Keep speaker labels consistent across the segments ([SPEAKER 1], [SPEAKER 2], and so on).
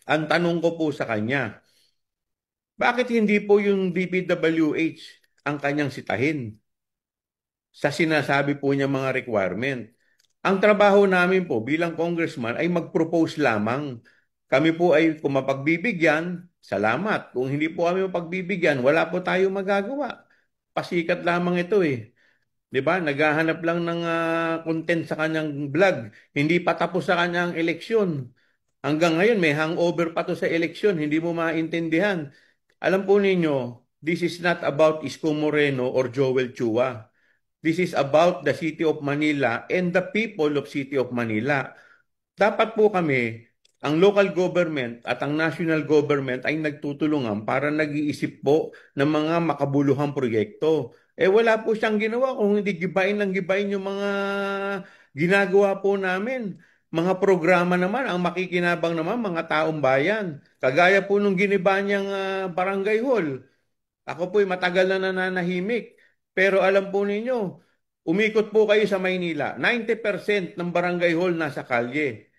[SPEAKER 1] Ang tanong ko po sa kanya, bakit hindi po yung DPWH ang kanyang sitahin sa sinasabi po niya mga requirement? Ang trabaho namin po bilang congressman ay mag-propose lamang. Kami po ay kung mapagbibigyan, salamat. Kung hindi po kami mapagbibigyan, wala po tayo magagawa. Pasikat lamang ito eh. 'Di ba? Naghahanap lang ng content sa kanyang vlog. Hindi pa tapos sa kanyang eleksyon. Hanggang ngayon may hangover pa to sa eleksyon, hindi mo maintindihan. Alam po ninyo, this is not about Isko Moreno or Joel Chua. This is about the City of Manila and the people of City of Manila. Dapat po kami, ang local government at ang national government ay nagtutulungan para nag-iisip po ng mga makabuluhang proyekto. Eh wala po siyang ginawa kung hindi gibain lang gibain yung mga ginagawa po namin. Mga programa naman, ang makikinabang naman mga taong bayan. Kagaya po nung giniba niyang barangay hall. Ako po'y matagal na nananahimik. Pero alam po ninyo, umikot po kayo sa Maynila. 90% ng barangay hall nasa kalye.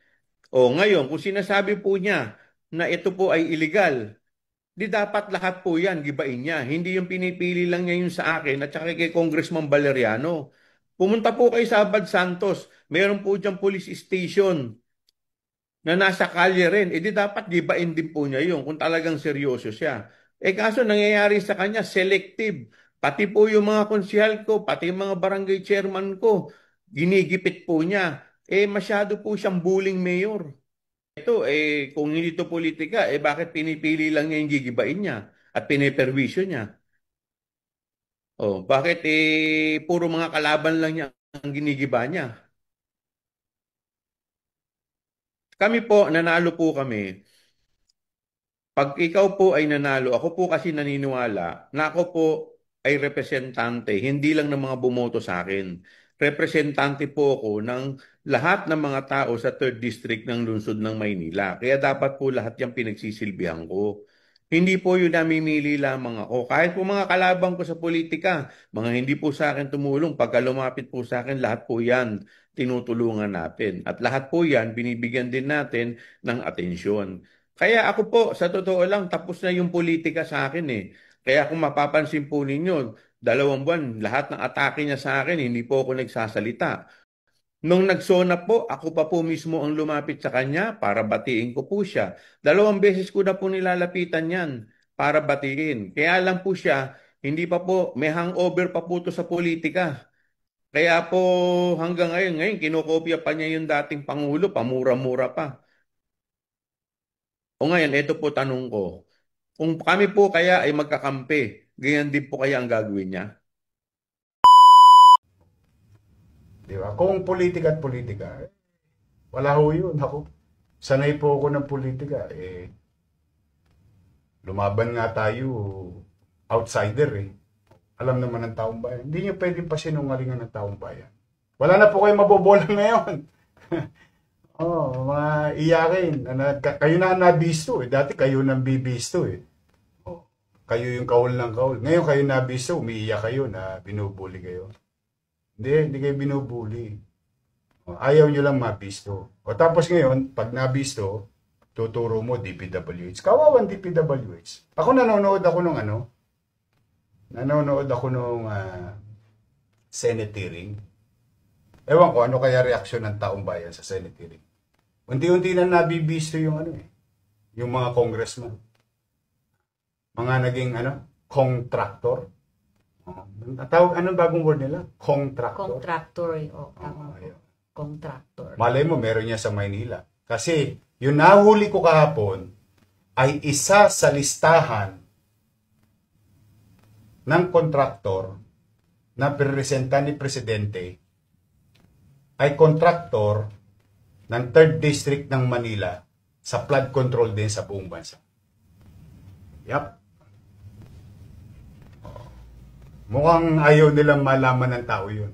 [SPEAKER 1] O ngayon, kung sinasabi po niya na ito po ay illegal, di dapat lahat po yan, gibain niya. Hindi yung pinipili lang niya yun sa akin at saka kay Congressman Valeriano. Pumunta po kayo sa Abad Santos, meron po diyang police station na nasa kalye rin. E di dapat gibain din po niya yun kung talagang seryoso siya. Eh kaso nangyayari sa kanya, selective. Pati po yung mga konsyal ko, pati yung mga barangay chairman ko, ginigipit po niya. Eh masyado po siyang bullying mayor. Ito, kung hindi to politika, bakit pinipili lang niya yung gigibain niya at piniperwisyo niya? Bakit puro mga kalaban lang niya ang ginigiba niya? Kami po, nanalo po kami. Pag ikaw po ay nanalo, ako po kasi naniniwala na ako po ay representante, hindi lang ng mga bumoto sa akin. Representante po ako ng lahat ng mga tao sa 3rd District ng lungsod ng Maynila. Kaya dapat po lahat yung pinagsisilbihan ko. Hindi po yun namimili lamang ako. Kahit po mga kalabang ko sa politika, mga hindi po sa akin tumulong, pagka lumapit po sa akin, lahat po yan tinutulungan natin. At lahat po yan, binibigyan din natin ng atensyon. Kaya ako po, sa totoo lang, tapos na yung politika sa akin eh. Kaya kung mapapansin po ninyo, 2 buwan, lahat ng atake niya sa akin, hindi po ako nagsasalita. Nung nagsona po, ako pa po mismo ang lumapit sa kanya para batiin ko po siya. 2 beses ko na po nilalapitan yan para batiin. Kaya lang po siya, hindi pa po, may hangover pa po to sa politika. Kaya po hanggang ngayon kinokopya pa niya yung dating Pangulo, pamura-mura pa. O ngayon, ito po tanong ko. Kung kami po kaya ay magkakampi, ganyan din po kaya ang gagawin niya?
[SPEAKER 2] Di ba? Kung politika at politika, wala ho yun. Ako, sanay po ako ng politika. Lumaban nga tayo, outsider eh. Alam naman ng taong bayan. Hindi niyo pwedeng pasinungalingan ng taong bayan. Wala na po kayo mabobola ngayon. Mga iyakin. Kayo na ang nabisto eh. Dati kayo nang bibisto eh. Kayo yung kaul ng kaul. Ngayon kayo nabisto, umiiyak kayo na binubuli kayo. Hindi kayo binubuli. Ayaw nyo lang mabisto. Tapos ngayon, pag nabisto, tuturo mo DPWH. Kawawan DPWH. Ako nanonood ako nung Senate hearing. Ewan ko ano kaya reaksyon ng taong bayan sa Senate hearing. Unti-unti na nabibisto yung yung mga congressman. Mga naging contractor. Anong bagong word nila? Contractor.
[SPEAKER 3] Contractor. Tama po. Contractor.
[SPEAKER 2] Malay mo, meron niya sa Maynila. Kasi, yung nahuli ko kahapon ay isa sa listahan ng kontraktor na pirepresenta ni Presidente ay kontraktor ng 3rd District ng Manila sa flood control din sa buong bansa. Yap. Mukhang ayaw nilang malaman ng tao yun.